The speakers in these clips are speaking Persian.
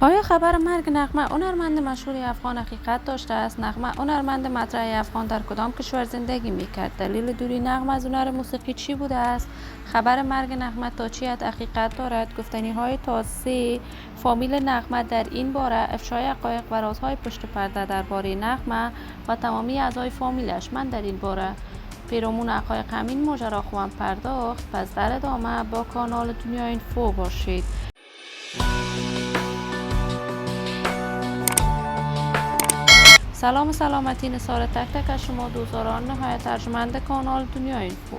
آیا خبر مرگ نغمه هنرمند مشهور افغان حقیقت داشته است؟ نغمه هنرمند مطرح افغان در کدام کشور زندگی میکرد؟ دلیل دوری نغمه از هنر موسیقی چی بوده است؟ خبر مرگ نغمه تا چی حد حقیقت دارد؟ گفتنی های تازه فامیل نغمه در این باره، افشای حقایق و رازهای پشت پرده درباره نغمه و تمامی اعضای فامیلش. من در این باره پیرامون حقایق همین ماجرا خواهم پرداخت. پس در ادامه با کانال دنیا اینفو باشید. سلام و سلامتی نثار تک تک از شما دوستداران نهایت ارجمند کانال دنیا اینفو.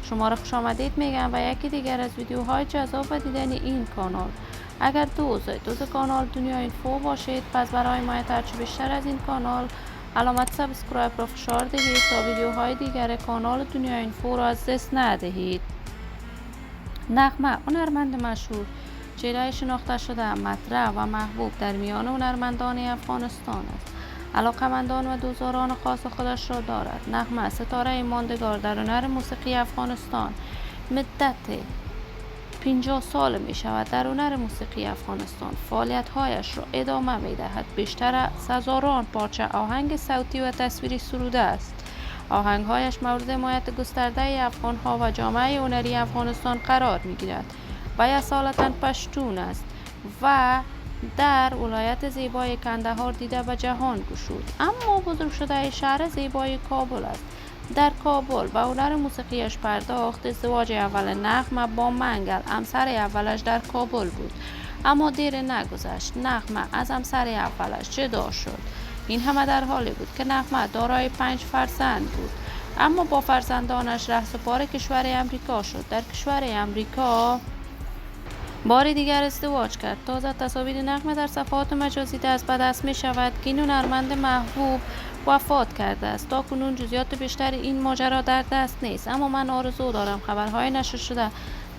شما را خوش آمدید میگم و یکی دیگر از ویدیوهای جذاب و دیدنی این کانال. اگر دوست کانال دنیا اینفو باشید، پس برای حمایت هرچه بیشتر از این کانال علامت سابسکرایب را فشار دهید تا ویدیوهای دیگر کانال دنیا اینفو را از دست ندهید. نغمه هنرمند مشهور، چهره شناخته شده، مطرح و محبوب در میان هنرمندان افغانستان است. علاقمندان و دوستداران خاص خودش را دارد. نغمه ستاره ماندگار در هنر موسیقی افغانستان مدت 50 سال می شود. در هنر موسیقی افغانستان فعالیت‌هایش را ادامه می دهد. بیشتر از هزاران پارچه آهنگ صوتی و تصویری سروده است. آهنگ‌هایش مورد حمایت گسترده افغان‌ها و جامعه هنری افغانستان قرار می‌گیرد. وی اصالتاً پشتون است و در ولایت زیبای کندهار دیده به جهان گشود، اما بزرگ شده شهر زیبای کابل است. در کابل به هنر موسیقیش پرداخت. ازدواج اول نغمه با منگل، همسر اولش، در کابل بود، اما دیر نگذشت نغمه از همسر اولش جدا شد. این همه در حالی بود که نغمه دارای 5 فرزند بود، اما با فرزندانش رهسپار کشور امریکا شد. در کشور امریکا بار دیگر ازدواج کرد. تازه تصاویر نغمه در صفحات مجازی دست به دست می شود که این هنرمند محبوب وفات کرده است. تا کنون جزئیات بیشتر این ماجرا در دست نیست، اما من آرزو دارم خبرهای نشر شده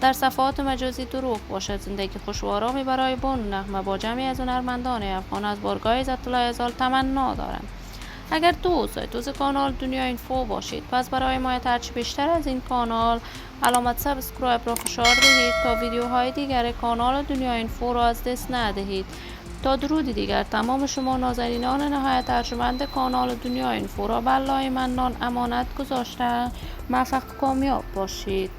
در صفحات مجازی دروغ باشد. زندگی خوش و آرامی برای بانو نغمه با جمعی از هنرمندان افغان از بارگاه عزت الله ازال تمنا دارم. اگر دوست کانال دنیا اینفو باشید، پس برای حمایت هرچه بیشتر از این کانال علامت سابسکرایب را فشار دهید تا ویدیوهای دیگر کانال دنیا اینفو را از دست ندهید. تا درودی دیگر تمام شما نازنینان نهایت ارجمند کانال دنیا اینفو را به الله منان امانت گذاشته. موفق و کامیاب باشید.